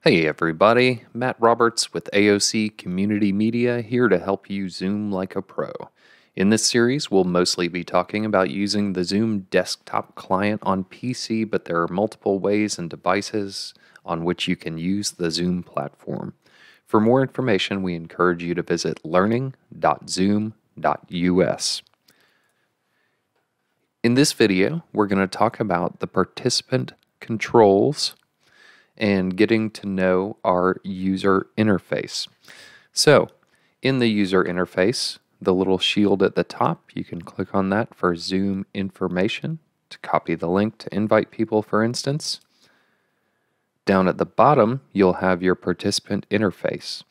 Hey everybody, Matt Roberts with AOC Community Media here to help you Zoom like a pro. In this series, we'll mostly be talking about using the Zoom desktop client on PC, but there are multiple ways and devices on which you can use the Zoom platform. For more information, we encourage you to visit learning.zoom.us. In this video, we're going to talk about the participant controls and getting to know our user interface. So, in the user interface, the little shield at the top, you can click on that for Zoom information to copy the link to invite people, for instance. Down at the bottom, you'll have your participant interface.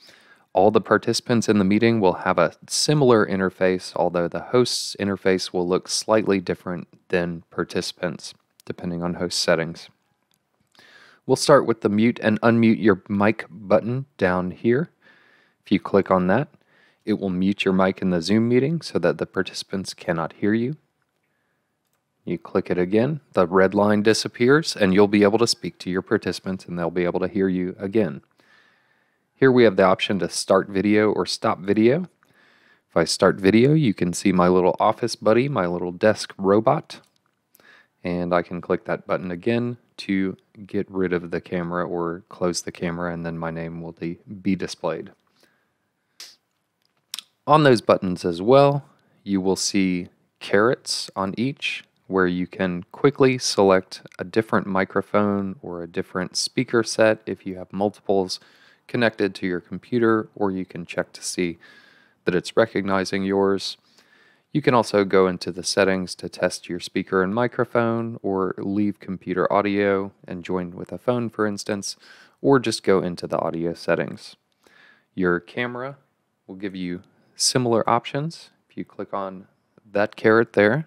All the participants in the meeting will have a similar interface, although the host's interface will look slightly different than participants, depending on host settings. We'll start with the mute and unmute your mic button down here. If you click on that, it will mute your mic in the Zoom meeting so that the participants cannot hear you. You click it again, the red line disappears, and you'll be able to speak to your participants and they'll be able to hear you again. Here we have the option to start video or stop video. If I start video, you can see my little office buddy, my little desk robot, and I can click that button again to get rid of the camera or close the camera, and then my name will be displayed. On those buttons as well, you will see carets on each where you can quickly select a different microphone or a different speaker set if you have multiples connected to your computer, or you can check to see that it's recognizing yours. You can also go into the settings to test your speaker and microphone, or leave computer audio and join with a phone, for instance, or just go into the audio settings. Your camera will give you similar options. If you click on that caret there,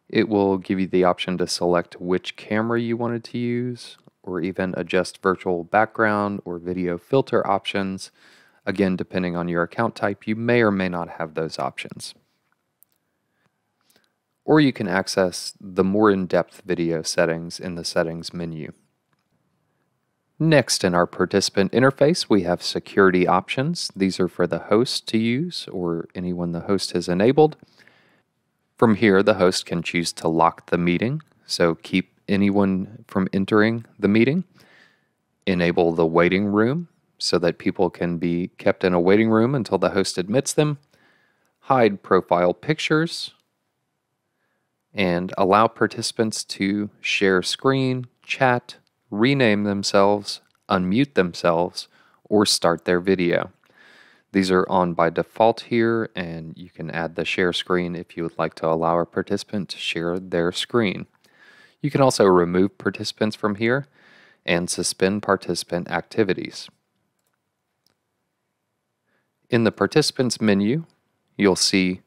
it will give you the option to select which camera you wanted to use, or even adjust virtual background or video filter options. Again, depending on your account type, you may or may not have those options. Or you can access the more in-depth video settings in the settings menu. Next, in our participant interface, we have security options. These are for the host to use or anyone the host has enabled. From here, the host can choose to lock the meeting, so keep anyone from entering the meeting. Enable the waiting room so that people can be kept in a waiting room until the host admits them. Hide profile pictures, and allow participants to share screen, chat, rename themselves, unmute themselves, or start their video. These are on by default here, and you can add the share screen if you would like to allow a participant to share their screen. You can also remove participants from here and suspend participant activities. In the participants menu, you'll see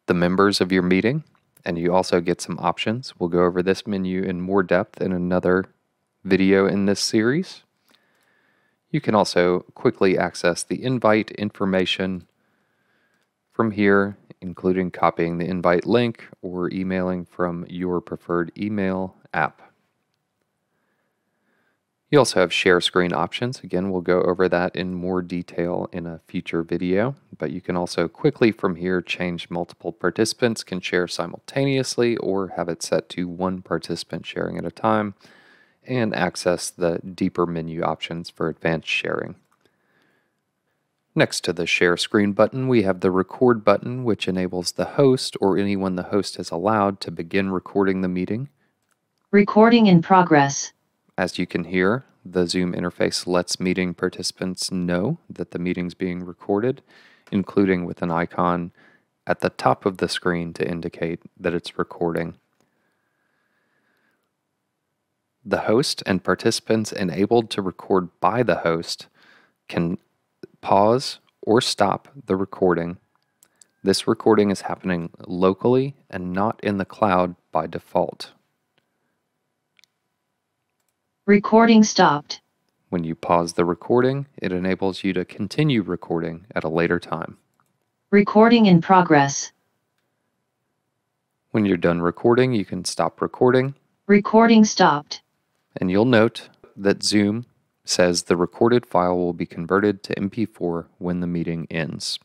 the members of your meeting, and you also get some options. We'll go over this menu in more depth in another video in this series. You can also quickly access the invite information from here, including copying the invite link or emailing from your preferred email app. You also have share screen options. Again, we'll go over that in more detail in a future video, but you can also quickly from here change multiple participants can share simultaneously or have it set to one participant sharing at a time, and access the deeper menu options for advanced sharing. Next to the share screen button, we have the record button, which enables the host or anyone the host has allowed to begin recording the meeting. Recording in progress. As you can hear, the Zoom interface lets meeting participants know that the meeting's being recorded, including with an icon at the top of the screen to indicate that it's recording. The host and participants enabled to record by the host can pause or stop the recording. This recording is happening locally and not in the cloud by default. Recording stopped. When you pause the recording, it enables you to continue recording at a later time. Recording in progress. When you're done recording, you can stop recording. Recording stopped. And you'll note that Zoom says the recorded file will be converted to MP4 when the meeting ends.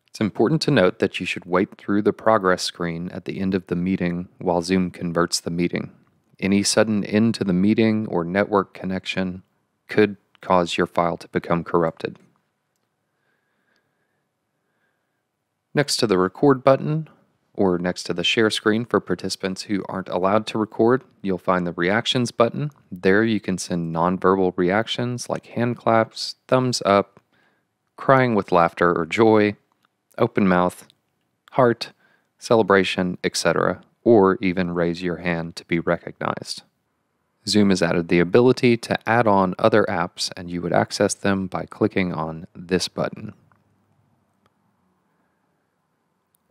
It's important to note that you should wait through the progress screen at the end of the meeting while Zoom converts the meeting. Any sudden end to the meeting or network connection could cause your file to become corrupted. Next to the record button, or next to the share screen for participants who aren't allowed to record, you'll find the reactions button. There you can send nonverbal reactions like hand claps, thumbs up, crying with laughter or joy, open mouth, heart, celebration, etc., or even raise your hand to be recognized. Zoom has added the ability to add on other apps, and you would access them by clicking on this button.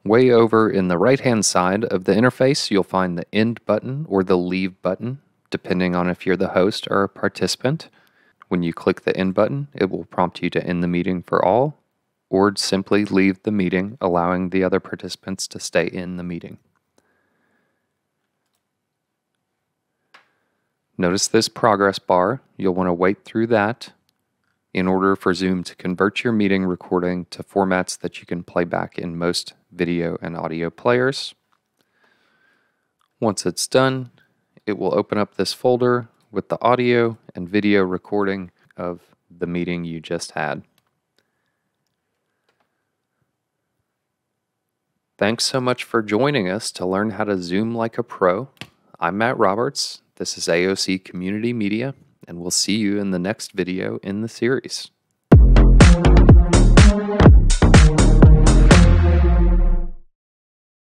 Way over in the right-hand side of the interface, you'll find the End button or the Leave button, depending on if you're the host or a participant. When you click the End button, it will prompt you to end the meeting for all, or simply leave the meeting, allowing the other participants to stay in the meeting. Notice this progress bar. You'll want to wait through that in order for Zoom to convert your meeting recording to formats that you can play back in most video and audio players. Once it's done, it will open up this folder with the audio and video recording of the meeting you just had. Thanks so much for joining us to learn how to Zoom like a pro. I'm Matt Roberts. This is AOC Community Media, and we'll see you in the next video in the series.